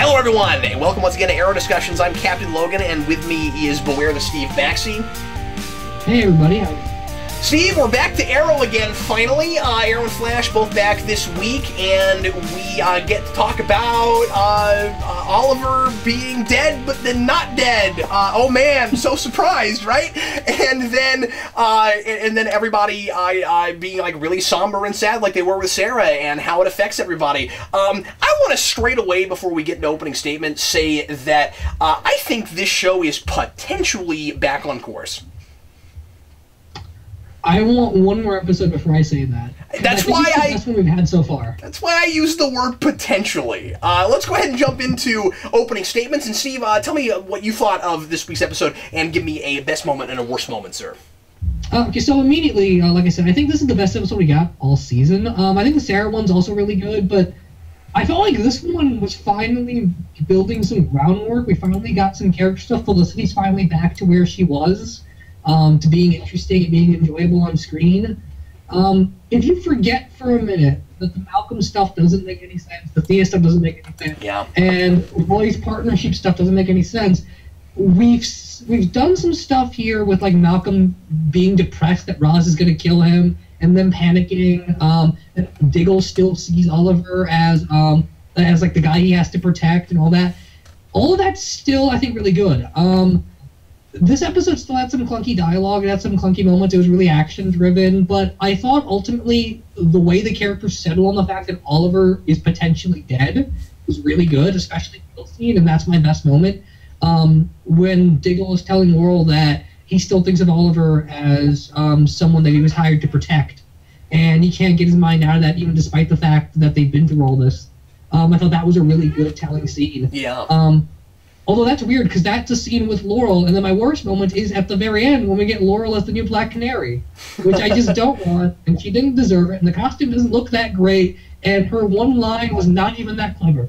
Hello everyone, and welcome once again to Arrow Discussions. I'm Captain Logan, and with me is Beware the Steve Baxi. Hey everybody, Steve, we're back to Arrow again, finally. Arrow and Flash both back this week, and we get to talk about Oliver being dead, but then not dead. Oh man, so surprised, right? And then everybody being like really somber and sad like they were with Sarah, and how it affects everybody. I want to straight away, before we get into opening statement, say that I think this show is potentially back on course. I want one more episode before I say that. That's why it's the best one we've had so far. That's why I use the word potentially. Let's go ahead and jump into opening statements. And Steve, tell me what you thought of this week's episode, and give me a best moment and a worst moment, sir. Okay, so immediately, like I said, I think this is the best episode we got all season. I think the Sarah one's also really good, but I felt like this one was finally building some groundwork. We finally got some character stuff. Felicity's finally back to where she was. To being interesting and being enjoyable on screen. If you forget for a minute that the Malcolm stuff doesn't make any sense, the Thea stuff doesn't make any sense, and Roy's partnership stuff doesn't make any sense, we've done some stuff here with like Malcolm being depressed that Roz is going to kill him, and then panicking. And Diggle still sees Oliver as like the guy he has to protect and all that. All of that's still, I think, really good. This episode still had some clunky dialogue, it had some clunky moments, it was really action-driven, but I thought ultimately the way the characters settle on the fact that Oliver is potentially dead was really good, especially the scene, and that's my best moment. When Diggle is telling Laurel that he still thinks of Oliver as someone that he was hired to protect, and he can't get his mind out of that even despite the fact that they've been through all this. I thought that was a really good telling scene. Yeah. Although that's weird, because that's a scene with Laurel, and then my worst moment is at the very end when we get Laurel as the new Black Canary, which I just don't want, and she didn't deserve it, and the costume doesn't look that great, and her one line was not even that clever.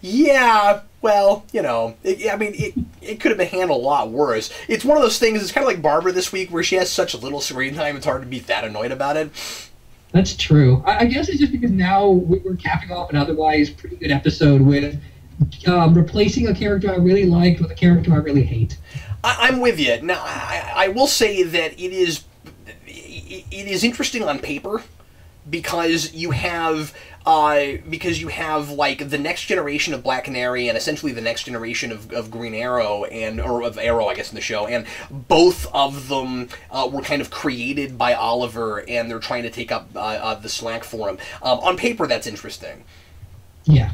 Yeah, well, you know, it could have been handled a lot worse. It's one of those things, it's kind of like Barbara this week, where she has such little screen time, it's hard to be that annoyed about it. That's true. I guess it's just because now we're capping off an otherwise pretty good episode with replacing a character I really liked with a character I really hate. I'm with you. Now, I will say that it is interesting on paper because you have like the next generation of Black Canary and essentially the next generation of Green Arrow or of Arrow, I guess, in the show, and both of them were kind of created by Oliver, and they're trying to take up the slack for him. On paper, that's interesting. Yeah.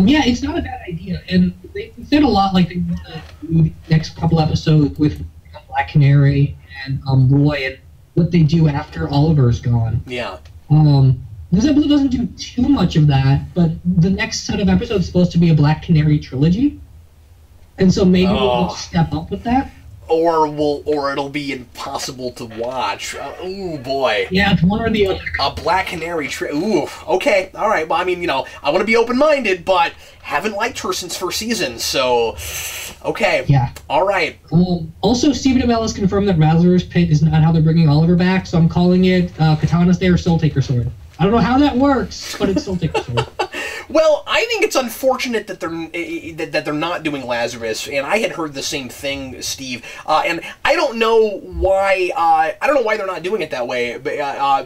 Yeah, it's not a bad idea, and they said a lot like they want to do the next couple episodes with Black Canary and Roy and what they do after Oliver's gone. Yeah. This episode doesn't do too much of that, but the next set of episodes is supposed to be a Black Canary trilogy, and so maybe we'll step up with that. Or it'll be impossible to watch. Ooh, boy. Yeah, it's one or the other. A Black Canary ooh, okay, all right. Well, I mean, you know, I want to be open-minded, but haven't liked her since first season, so okay. Yeah. All right. Also, Stephen Amell has confirmed that Lazarus Pit is not how they're bringing Oliver back, so I'm calling it Katana's there, Soul Taker Sword. I don't know how that works, but it's Soul Taker Sword. Well, I think it's unfortunate that they're not doing Lazarus, and I had heard the same thing, Steve. And I don't know why. I don't know why they're not doing it that way.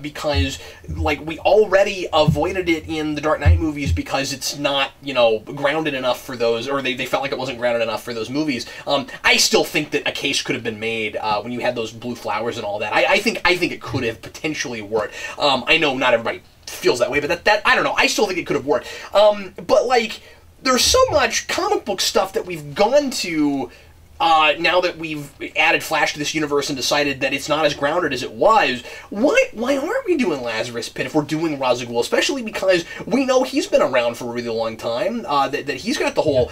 Because like we already avoided it in the Dark Knight movies because it's not, you know, grounded enough for those, or they felt like it wasn't grounded enough for those movies. I still think that a case could have been made when you had those blue flowers and all that. I think it could have potentially worked. I know not everybody feels that way, but that I don't know. I still think it could have worked. But like, there's so much comic book stuff that we've gone to now that we've added Flash to this universe and decided that it's not as grounded as it was. Why aren't we doing Lazarus Pit if we're doing Ra's al Ghul? Especially because we know he's been around for a really long time. That he's got the whole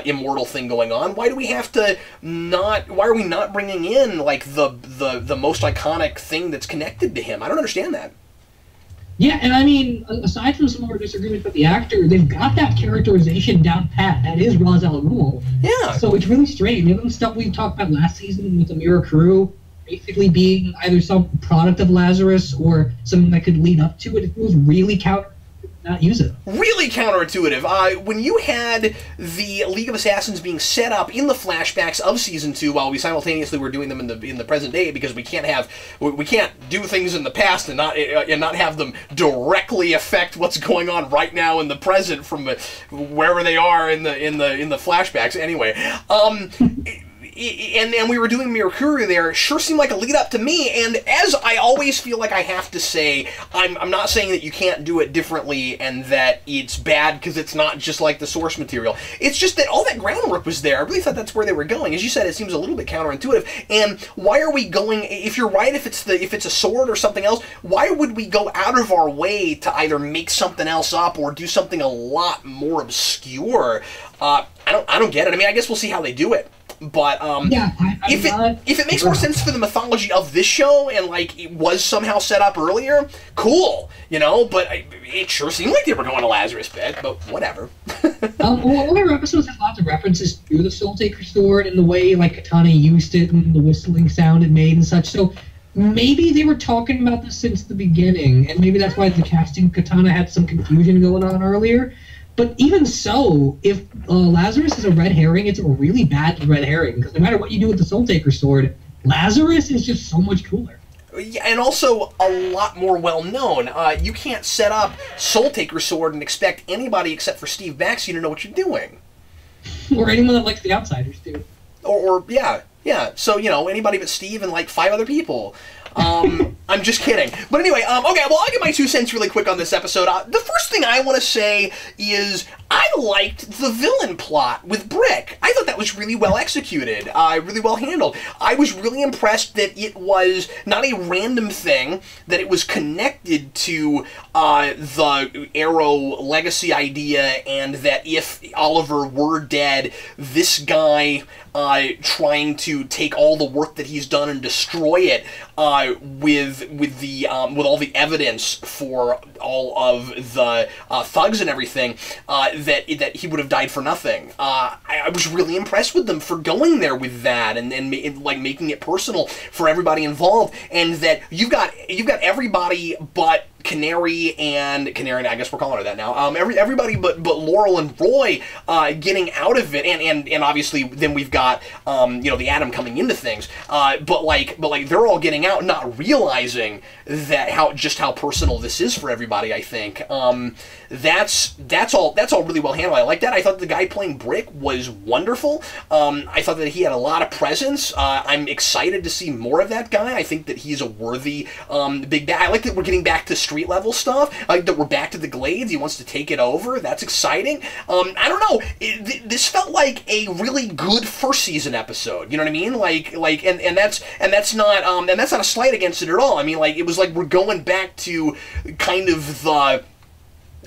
immortal thing going on. Why do we have to not? Why are we not bringing in like the most iconic thing that's connected to him? I don't understand that. Yeah, and I mean, aside from some more disagreements with the actor, they've got that characterization down pat. That is Ra's al Ghul. Yeah. So it's really strange. Even the stuff we talked about last season with the Mirakuru basically being either some product of Lazarus or something that could lead up to it, it feels really counter not use it. Really counterintuitive. When you had the League of Assassins being set up in the flashbacks of Season 2 while we simultaneously were doing them in the present day, because we can't do things in the past and not have them directly affect what's going on right now in the present from wherever they are in the flashbacks. Anyway, and we were doing Mirakuru there, sure seemed like a lead up to me, and as I always feel like I have to say, I'm not saying that you can't do it differently and that it's bad because it's not just like the source material. It's just that all that groundwork was there. I really thought that's where they were going. As you said, it seems a little bit counterintuitive. And why are we going, if you're right, if it's a sword or something else, why would we go out of our way to either make something else up or do something a lot more obscure? I don't get it. I mean, I guess we'll see how they do it. But if it makes more sense for the mythology of this show and like it was somehow set up earlier, cool, you know. But it sure seemed like they were going to Lazarus Pit. But whatever. All our episodes have lots of references to the Soul Taker sword and the way like Katana used it and the whistling sound it made and such. So maybe they were talking about this since the beginning, and maybe that's why the casting Katana had some confusion going on earlier. But even so, if Lazarus is a red herring, it's a really bad red herring, because no matter what you do with the Soul Taker sword, Lazarus is just so much cooler. Yeah, and also a lot more well-known. You can't set up Soul Taker sword and expect anybody except for Steve Baxi to know what you're doing. Or anyone that likes the Outsiders, too. Or yeah. So, you know, anybody but Steve and, like, 5 other people. I'm just kidding. But anyway, okay, well, I'll get my 2 cents really quick on this episode. The first thing I want to say is I liked the villain plot with Brick. I thought that was really well executed, really well handled. I was really impressed that it was not a random thing, that it was connected to the Arrow legacy idea, and that if Oliver were dead, this guy trying to take all the work that he's done and destroy it with all the evidence for all of the thugs and everything, that he would have died for nothing. I was really impressed with them for going there with that and like making it personal for everybody involved, and that you've got everybody but Canary, I guess we're calling her that now. Everybody but Laurel and Roy getting out of it, and obviously then we've got you know, the Atom coming into things. But like they're all getting out, not realizing that how personal this is for everybody. I think that's all really well handled. I like that. I thought the guy playing Brick was wonderful. I thought that he had a lot of presence. I'm excited to see more of that guy. I think that he's a worthy big bad. I like that we're getting back to street level stuff. I like that we're back to the Glades. He wants to take it over. That's exciting. I don't know. This felt like a really good first season episode. You know what I mean? And that's not a slight against it at all. I mean, like, it was like we're going back to kind of the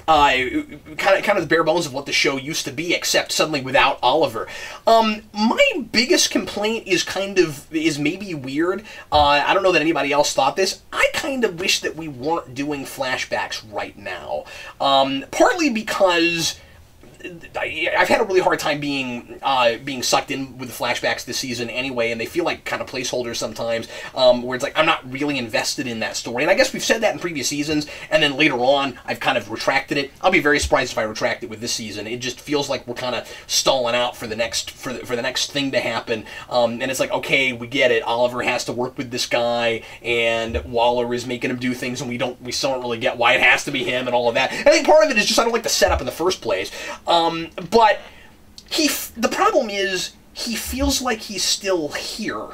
kind of the bare bones of what the show used to be, except suddenly without Oliver. My biggest complaint is maybe weird. I don't know that anybody else thought this. I kind of wish that we weren't doing flashbacks right now. Partly because I've had a really hard time being sucked in with the flashbacks this season anyway, and they feel like kind of placeholders sometimes, where it's like I'm not really invested in that story. And I guess we've said that in previous seasons, and then later on I've kind of retracted it. I'll be very surprised if I retract it with this season. It just feels like we're kind of stalling out for the next thing to happen. And it's like, okay, we get it. Oliver has to work with this guy, and Waller is making him do things, and we still don't really get why it has to be him and all of that. I think part of it is just I don't like the setup in the first place. But the problem is he feels like he's still here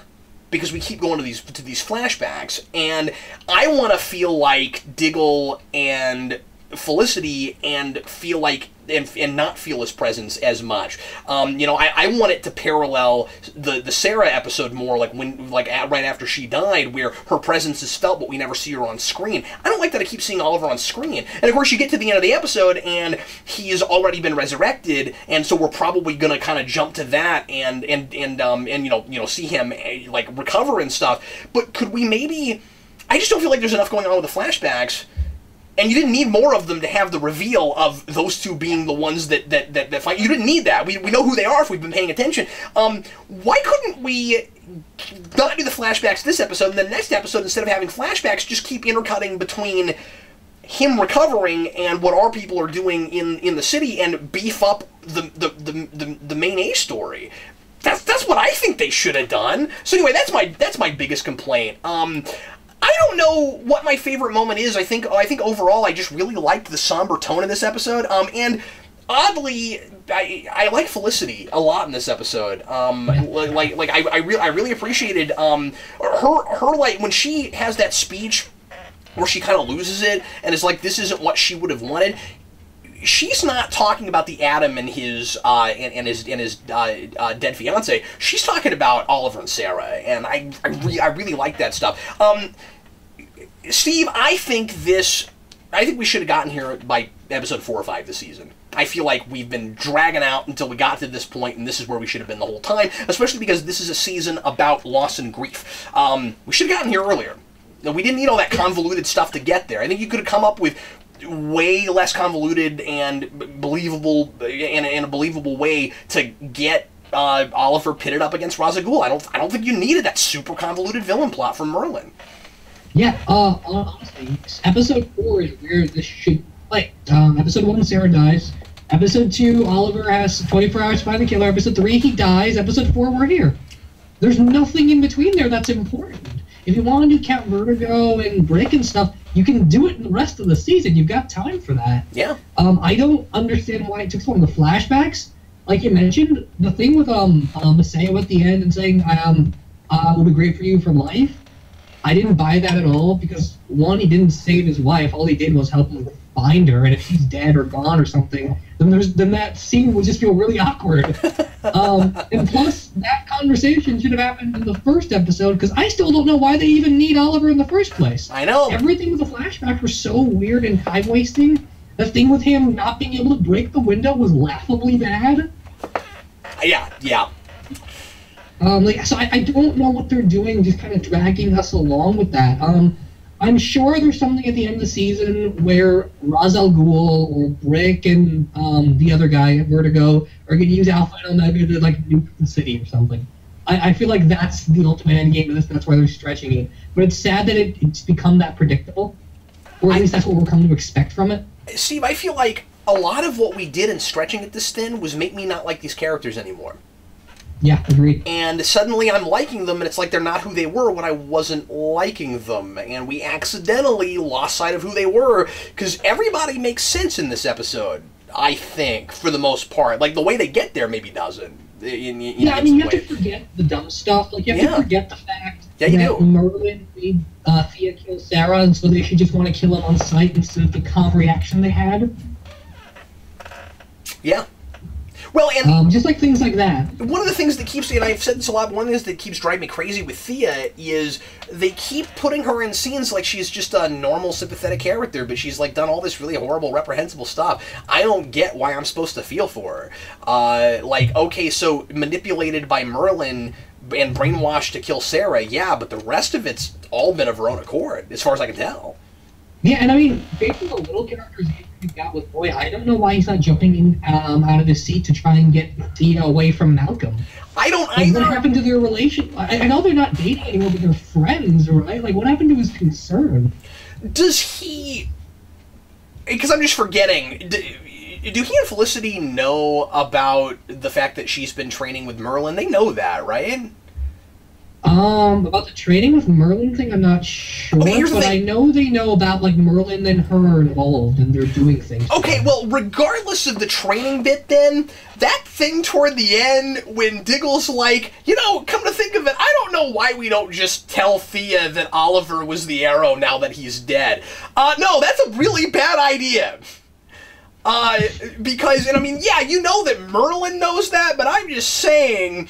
because we keep going to these flashbacks, and I want to feel like Diggle and Felicity and feel like and not feel his presence as much. You know, I want it to parallel the Sarah episode more, like right after she died, where her presence is felt, but we never see her on screen. I don't like that I keep seeing Oliver on screen. And of course, you get to the end of the episode, and he has already been resurrected, and so we're probably gonna kind of jump to that and you know see him like recover and stuff. But could we maybe? I just don't feel like there's enough going on with the flashbacks. And you didn't need more of them to have the reveal of those two being the ones that fight. You didn't need that. We know who they are if we've been paying attention. Why couldn't we not do the flashbacks this episode, and the next episode, instead of having flashbacks, just keep intercutting between him recovering and what our people are doing in the city and beef up the main A story. That's what I think they should have done. So anyway, that's my biggest complaint. I don't know what my favorite moment is. I think overall I just really liked the somber tone of this episode. And oddly, I like Felicity a lot in this episode. I really appreciated her like when she has that speech where she kind of loses it and is like, this isn't what she would have wanted. She's not talking about the Adam and his dead fiance. She's talking about Oliver and Sarah, and I really like that stuff. Steve, I think we should have gotten here by episode 4 or 5 this season. I feel like we've been dragging out until we got to this point, and this is where we should have been the whole time, especially because this is a season about loss and grief. We should have gotten here earlier. We didn't need all that convoluted stuff to get there. I think you could have come up with way less convoluted and believable in a believable way to get Oliver pitted up against Ra's al Ghul. I don't think you needed that super convoluted villain plot from Merlin. Yeah, honestly, episode 4 is where this should episode 1, Sarah dies. Episode 2, Oliver has 24 hours to find the killer. Episode 3, he dies. Episode 4, we're here. There's nothing in between there that's important. If you want to do Count Vertigo and Brick and stuff, you can do it in the rest of the season. You've got time for that. Yeah. I don't understand why it took so long. The flashbacks, like you mentioned, the thing with Maseo at the end and saying will be great for you for life, I didn't buy that at all because, one, he didn't save his wife. All he did was help him find her, and if she's dead or gone or something, then that scene would just feel really awkward. And plus, that conversation should have happened in the first episode, because I still don't know why they even need Oliver in the first place. I know. Everything with the flashback was so weird and time-wasting. The thing with him not being able to break the window was laughably bad. Yeah. So I don't know what they're doing, just kind of dragging us along with that. I'm sure there's something at the end of the season where Ra's al Ghul or Brick and the other guy at Vertigo are going to use Alpha and Omega to nuke the city or something. I feel like that's the ultimate end game of this. That's why they're stretching it. But it's sad that it's become that predictable, or at least that's what we're coming to expect from it. Steve, I feel like a lot of what we did in stretching it this thin was make me not like these characters anymore. Yeah, agreed. And suddenly I'm liking them, and it's like they're not who they were when I wasn't liking them. And we accidentally lost sight of who they were, because everybody makes sense in this episode, I think, for the most part. Like, the way they get there maybe doesn't. You have to forget the dumb stuff. Like, you have to forget the fact that Merlin made Thea kill Sarah, and so they should just want to kill him on sight instead of the calm reaction they had. Yeah. Well, and just like things like that. One of the things that keeps, and I've said this a lot, but one of the things that keeps driving me crazy with Thea is they keep putting her in scenes like she's just a normal, sympathetic character, but she's done all this really horrible, reprehensible stuff. I don't get why I'm supposed to feel for her. Okay, so manipulated by Merlin and brainwashed to kill Sarah, yeah, but the rest of it's all been of her own accord, as far as I can tell. Yeah, and based on the little characters you got with Boy, I don't know why he's not jumping in out of his seat to try and get Thea away from Malcolm. I don't either. What happened to their relation? I know they're not dating anymore, but they're friends, right? What happened to his concern? Does he... Because I'm just forgetting... Do he and Felicity know about the fact that she's been training with Merlin? They know that, right? About the training with Merlin thing, I'm not sure, but I know they know about, Merlin and her are involved, and they're doing things. Okay, well, regardless of the training bit then, that thing toward the end when Diggle's come to think of it, I don't know why we don't just tell Thea that Oliver was the Arrow now that he's dead. No, that's a really bad idea. Because, yeah, you know that Merlin knows that, but I'm just saying...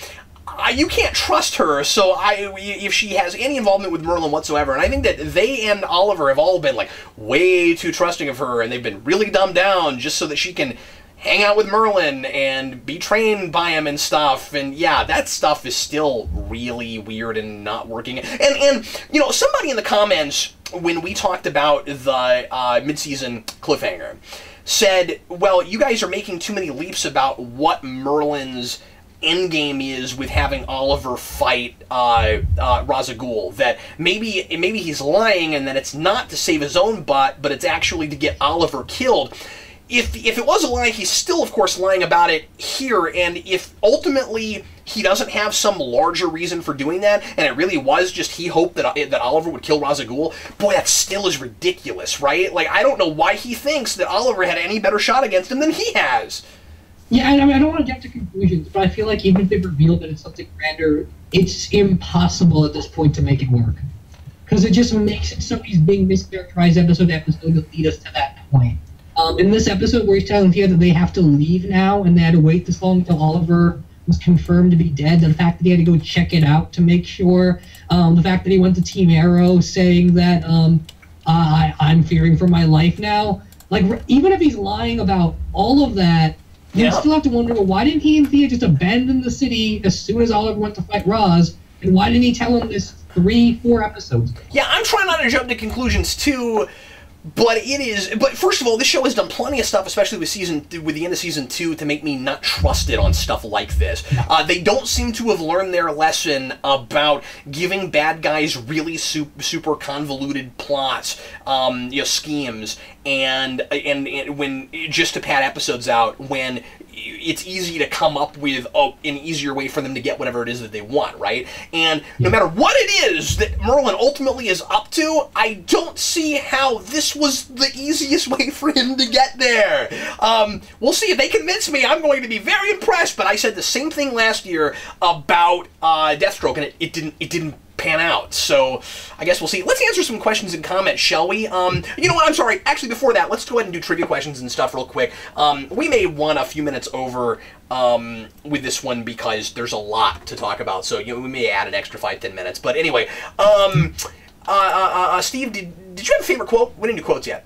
you can't trust her, so if she has any involvement with Merlin whatsoever, and I think that they and Oliver have all been, way too trusting of her, and they've been really dumbed down just so that she can hang out with Merlin and be trained by him and stuff, and yeah, that stuff is still really weird and not working. And somebody in the comments, when we talked about the mid-season cliffhanger, said, well, you guys are making too many leaps about what Merlin's endgame is with having Oliver fight Ra's al Ghul. That maybe he's lying and that it's not to save his own butt, but it's actually to get Oliver killed. If it was a lie, he's still, of course, lying about it here, and if ultimately he doesn't have some larger reason for doing that, and it really was just he hoped that Oliver would kill Ra's al Ghul, boy, that still is ridiculous, right? Like, I don't know why he thinks that Oliver had any better shot against him than he has. Yeah, I mean, I don't want to get to conclusions, but I feel like even if they reveal that it's something grander, it's impossible at this point to make it work. Because it just makes it so he's being mischaracterized episode to episode to lead us to that point. In this episode where he's telling Thea that they have to leave now and they had to wait this long until Oliver was confirmed to be dead, the fact that he had to go check it out to make sure, the fact that he went to Team Arrow saying that I'm fearing for my life now, like, even if he's lying about all of that, you still have to wonder, well, why didn't he and Thea just abandon the city as soon as Oliver went to fight Ra's, and why didn't he tell him this 3-4 episodes ago? Yeah, I'm trying not to jump to conclusions too. But first of all, this show has done plenty of stuff, especially with the end of season 2, to make me not trust it on stuff like this. They don't seem to have learned their lesson about giving bad guys really super convoluted plots, schemes, and when just to pad episodes out when it's easy to come up with an easier way for them to get whatever it is that they want, right? And no matter what it is that Merlin ultimately is up to, I don't see how this was the easiest way for him to get there. We'll see. If they convince me, I'm going to be very impressed, but I said the same thing last year about Deathstroke, and it didn't pan out. So I guess we'll see. Let's answer some questions and comments, shall we? You know what? I'm sorry. Actually, before that, let's go ahead and do trivia questions and stuff real quick. We may run a few minutes over with this one because there's a lot to talk about. So we may add an extra 5-10 minutes. But anyway, Steve, did you have a favorite quote? We didn't do quotes yet.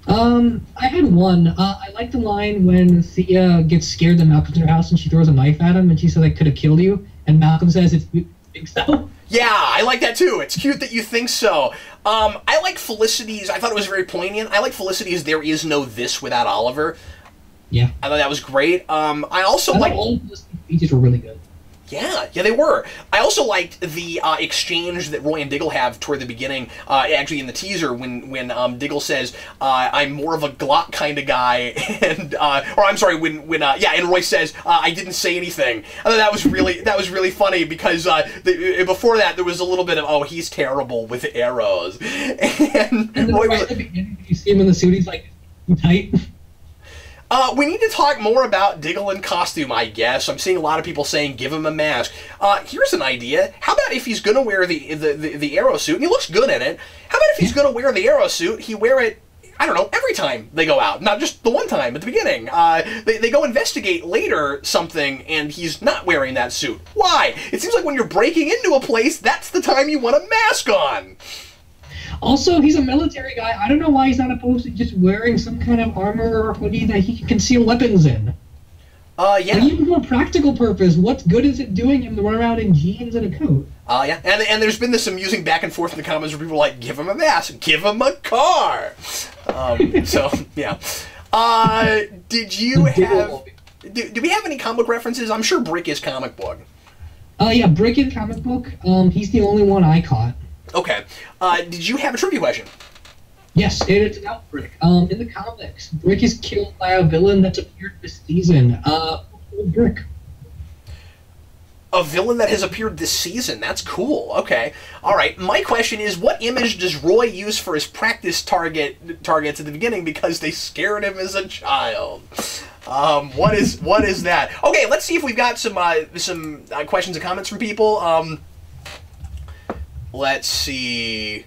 I had one. I like the line when Thea gets scared that Malcolm's in her house and she throws a knife at him and she says, I could have killed you. And Malcolm says, it's you think so? Yeah, I like that too. It's cute that you think so. I like Felicity's. I thought it was very poignant. I like Felicity's "There is no this without Oliver." Yeah, I thought that was great. I also like all of the speeches were really good. Yeah, they were. I also liked the exchange that Roy and Diggle have toward the beginning, actually in the teaser, when Diggle says, I'm more of a Glock kind of guy, and, or I'm sorry, when and Roy says, I didn't say anything. I thought that was really funny, because before that, there was a little bit of, oh, he's terrible with arrows. And Roy was, at the beginning, you see him in the suit, he's like, tight. We need to talk more about Diggle in costume, I guess. I'm seeing a lot of people saying, give him a mask. Here's an idea. How about if he's going to wear the arrow suit, and he looks good in it, how about if he's going to wear the arrow suit, he wear it, I don't know, every time they go out, not just the one time at the beginning. They go investigate later something, and he's not wearing that suit. Why? It seems like when you're breaking into a place, that's the time you want a mask on. Also, he's a military guy. I don't know why he's not opposed to just wearing some kind of armor or hoodie that he can conceal weapons in. Yeah. And even for a practical purpose, what good is it doing him to run around in jeans and a coat? Yeah. And there's been this amusing back and forth in the comments where people are like, give him a mask, give him a car. So, yeah. Did you have... Do we have any comic book references? I'm sure Brick is comic book. Yeah, Brick is comic book. He's the only one I caught. Okay. Did you have a trivia question? Yes, it's about Brick. In the comics, Brick is killed by a villain that's appeared this season. Brick. A villain that has appeared this season. That's cool. Okay. All right. My question is, what image does Roy use for his practice targets at the beginning because they scared him as a child? What is that? Okay, let's see if we've got some questions and comments from people. Let's see.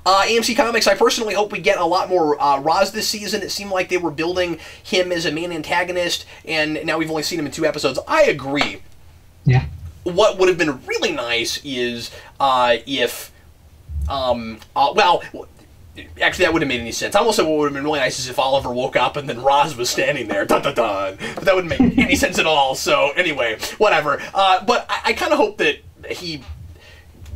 AMC Comics, I personally hope we get a lot more Roz this season. It seemed like they were building him as a main antagonist, and now we've only seen him in 2 episodes. I agree. Yeah. What would have been really nice is if, well, actually that wouldn't have made any sense. I almost said what would have been really nice is if Oliver woke up and then Roz was standing there, dun dun dun. But that wouldn't make any sense at all. So anyway, whatever. But I kind of hope that he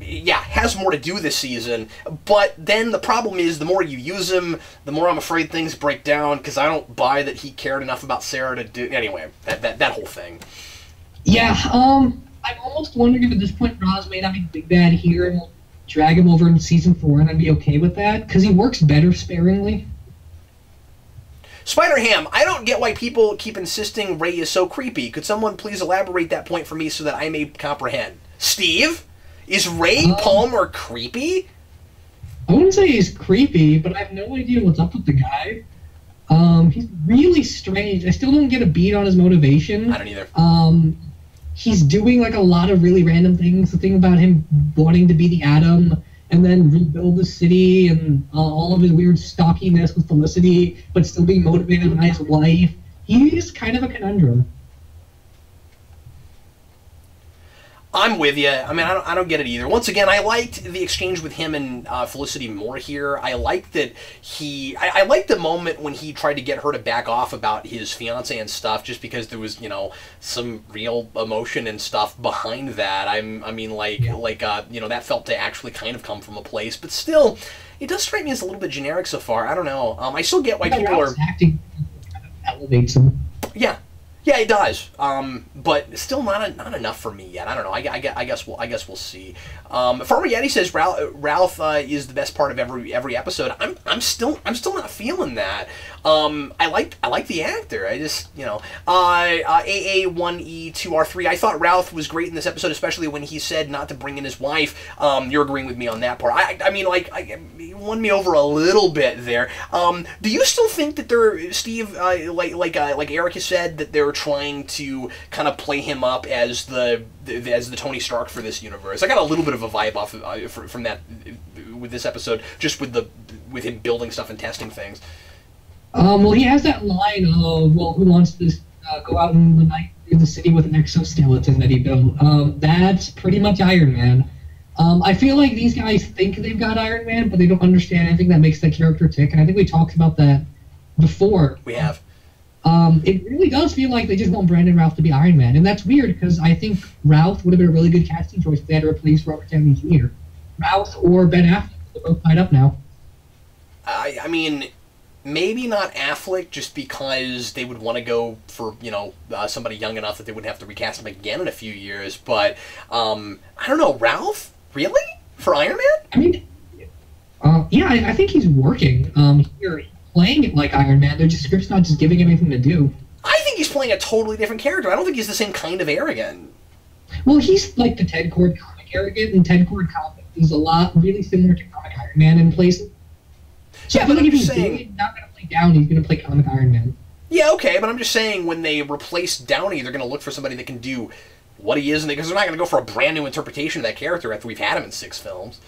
yeah, has more to do this season. But then the problem is, the more you use him, the more I'm afraid things break down, because I don't buy that he cared enough about Sarah to do... Anyway, that whole thing. Yeah, I'm almost wondering if at this point Roz may not be the big bad here, and we'll drag him over in season 4, and I'd be okay with that, because he works better sparingly. SpiderHam, I don't get why people keep insisting Ray is so creepy. Could someone please elaborate that point for me so that I may comprehend? Steve? Is Ray Palmer creepy? I wouldn't say he's creepy, but I have no idea what's up with the guy. He's really strange. I still don't get a beat on his motivation. I don't either. He's doing like a lot of really random things. The thing about him wanting to be the Atom and then rebuild the city, and all of his weird stockiness with Felicity, but still being motivated by his wife. He is kind of a conundrum. I'm with you. I mean, I don't get it either. Once again, I liked the exchange with him and Felicity more here. I liked that I liked the moment when he tried to get her to back off about his fiance and stuff, just because there was, some real emotion and stuff behind that. I mean, that felt to actually kind of come from a place, but still, it does strike me as a little bit generic so far. I don't know. I still get why people are acting kind of elevates him. Yeah. Yeah, it does, but still not enough for me yet. I don't know. I guess we'll see. Farmer Yeti says Ralph is the best part of every episode. I'm still not feeling that. I like the actor. I just AA1E2R3. I thought Ralph was great in this episode, especially when he said not to bring in his wife. You're agreeing with me on that part. He won me over a little bit there. Do you still think that they're Steve, like Eric has said, that they're trying to kind of play him up as the Tony Stark for this universe? I got a little bit of a vibe off from that with this episode, just with him building stuff and testing things. Well, he has that line of, well, who wants to go out in the night through the city with an exoskeleton that he built? That's pretty much Iron Man. I feel like these guys think they've got Iron Man, but they don't understand anything that makes that character tick, and I think we talked about that before. We have. It really does feel like they just want Brandon Routh to be Iron Man, and that's weird, because I think Routh would have been a really good casting choice if they had to replace Robert Downey Jr. Routh or Ben Affleck, they're both tied up now. I mean, maybe not Affleck, just because they would want to go for, somebody young enough that they wouldn't have to recast him again in a few years, but, I don't know, Ralph? Really? For Iron Man? I mean, I think he's working here, playing it like Iron Man. The script's not just giving him anything to do. I think he's playing a totally different character. I don't think he's the same kind of arrogant. Well, he's like the Ted Kord comic arrogant, and Ted Kord comic is a lot really similar to comic Iron Man in places. So yeah, I feel but like if he's not going to play Downey, he's going to play comic Iron Man. Yeah, okay, but I'm just saying when they replace Downey, they're going to look for somebody that can do what he is, because they're not going to go for a brand new interpretation of that character after we've had him in 6 films.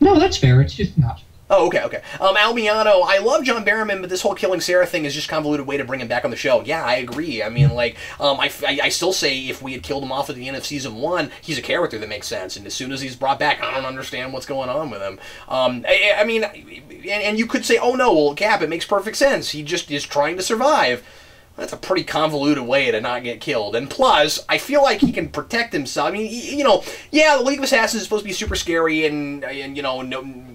No, that's fair. It's just not. Oh, okay. Albiano, I love John Barrowman, but this whole killing Sarah thing is just a convoluted way to bring him back on the show. Yeah, I agree. I mean, I still say if we had killed him off at the end of season 1, he's a character that makes sense, and as soon as he's brought back, I don't understand what's going on with him. I mean, and you could say, oh no, well, Cap, it makes perfect sense. He just is trying to survive. That's a pretty convoluted way to not get killed. And plus, I feel like he can protect himself. I mean, yeah, the League of Assassins is supposed to be super scary and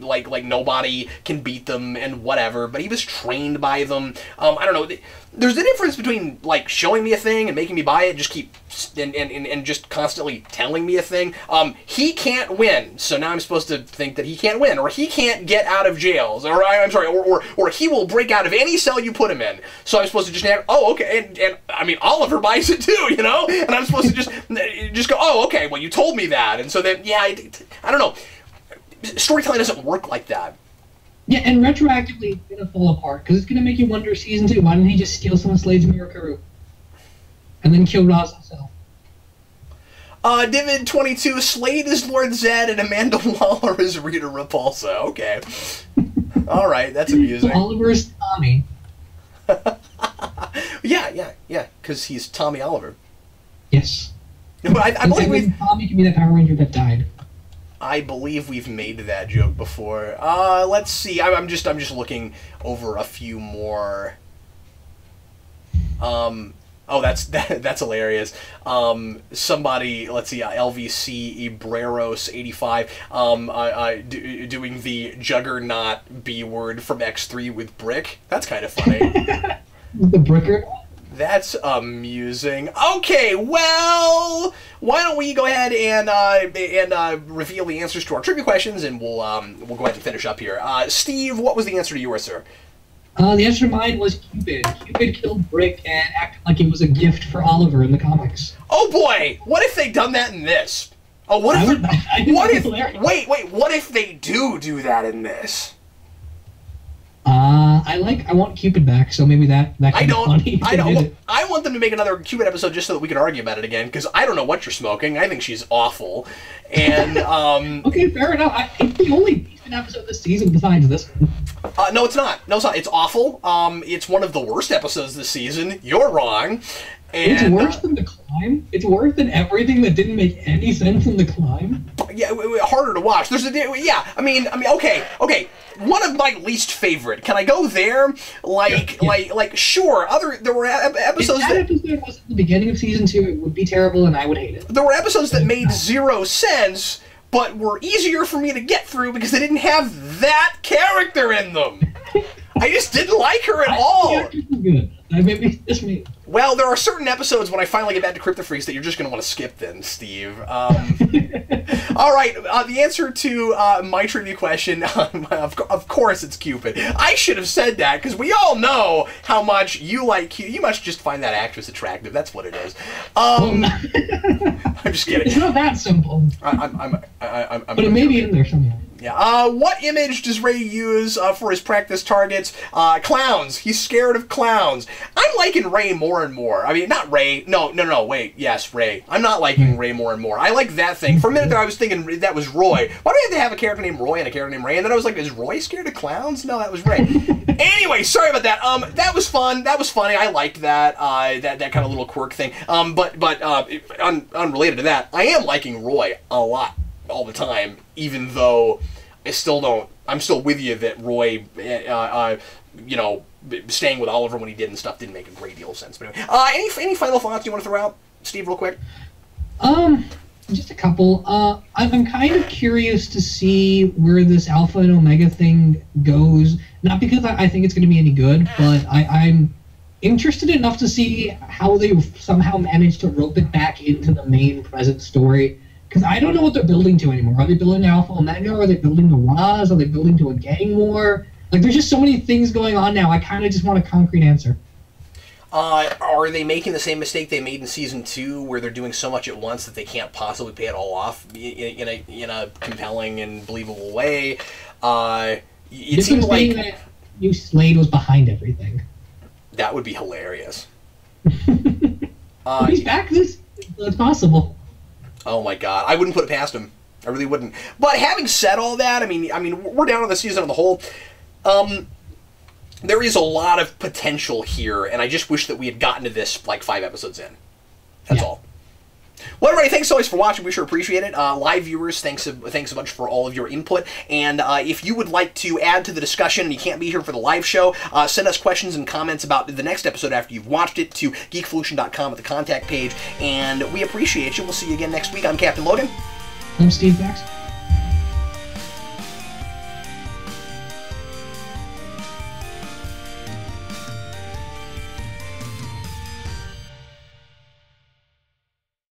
like nobody can beat them and whatever, but he was trained by them. I don't know. There's a difference between, like, showing me a thing and making me buy it, and just constantly telling me a thing. He can't win, so now I'm supposed to think that he can't win, or he can't get out of jails, or he will break out of any cell you put him in. So I'm supposed to just, okay, and I mean, Oliver buys it too, and I'm supposed to just go, oh, okay, well, you told me that, and so then, yeah, I don't know. Storytelling doesn't work like that. Yeah, and retroactively, it's going to fall apart, because it's going to make you wonder, season 2, why didn't he just steal some of Slade's Mirakuru? And then kill Roz himself. Divid22, Slade is Lord Zed, and Amanda Waller is Rita Repulsa. Okay. Alright, that's amusing. So Oliver is Tommy. Yeah, because he's Tommy Oliver. Yes. No, I believe Tommy can be the Power Ranger that died. I believe we've made that joke before. Let's see. I'm just looking over a few more. Oh, that's hilarious. Somebody, let's see, LVC Ibreros85, doing the Juggernaut B word from X3 with Brick. That's kind of funny. The Bricker. That's amusing. Okay, well, why don't we go ahead and reveal the answers to our trivia questions, and we'll go ahead and finish up here. Steve, what was the answer to yours, sir? The answer to mine was Cupid. Cupid killed Brick and acted like it was a gift for Oliver in the comics. Oh boy, what if they'd done that in this? Oh, what if what if they do that in this? I want Cupid back, so maybe that can be funny. I want them to make another Cupid episode just so that we can argue about it again, because I don't know what you're smoking. I think she's awful. And okay, fair enough. It's the only decent episode this season besides this one. No, it's not. No, it's not. It's awful. It's one of the worst episodes this season. You're wrong. And, it's worse than The Climb. It's worse than everything that didn't make any sense in The Climb. Yeah, harder to watch. I mean, okay. One of my least favorite. Can I go there? Sure. There were episodes if that episode was at the beginning of season 2, it would be terrible, and I would hate it. There were episodes that made zero sense, but were easier for me to get through because they didn't have that character in them. I just didn't like her at all. Good. Just me. Well, there are certain episodes when I finally get back to Crypto Freaks that you're just going to want to skip then, Steve. All right, the answer to my trivia question, of course it's Cupid. I should have said that, because we all know how much you like Cupid. You must just find that actress attractive. That's what it is. I'm just kidding. It's not that simple. But it may be in there somewhere. Yeah. What image does Ray use for his practice targets? Clowns. He's scared of clowns. I'm liking Ray more and more. I mean, not Ray. No, wait. Yes, Ray. I'm not liking Ray more and more. I like that thing. For a minute there, I was thinking that was Roy. Why do we have to have a character named Roy and a character named Ray? And then I was like, is Roy scared of clowns? No, that was Ray. Anyway, sorry about that. That was fun. That was funny. I liked that. That kind of little quirk thing. But unrelated to that, I am liking Roy a lot all the time, even though I'm still with you that Roy, staying with Oliver when he did and stuff didn't make a great deal of sense. But anyway, any final thoughts you want to throw out, Steve, real quick? Just a couple. I'm kind of curious to see where this Alpha and Omega thing goes. Not because I think it's going to be any good, but I'm interested enough to see how they somehow managed to rope it back into the main present story. Because I don't know what they're building to anymore. Are they building to Alpha Omega? Are they building to Roz? Are they building to a gang war? There's just so many things going on now. I kind of just want a concrete answer. Are they making the same mistake they made in Season 2, where they're doing so much at once that they can't possibly pay it all off in a compelling and believable way? It seems like that New Slade was behind everything. That would be hilarious. He's back. It's possible. Oh my god, I wouldn't put it past him. I really wouldn't. But having said all that, I mean, we're down on the season on the whole. There is a lot of potential here, and I just wish that we had gotten to this like 5 episodes in. That's all. Well, everybody, thanks always for watching. We sure appreciate it. Live viewers, thanks a bunch for all of your input. And if you would like to add to the discussion and you can't be here for the live show, send us questions and comments about the next episode after you've watched it to Geekvolution.com at the contact page. And we appreciate you. We'll see you again next week. I'm Captain Logan. I'm Steve Baxi.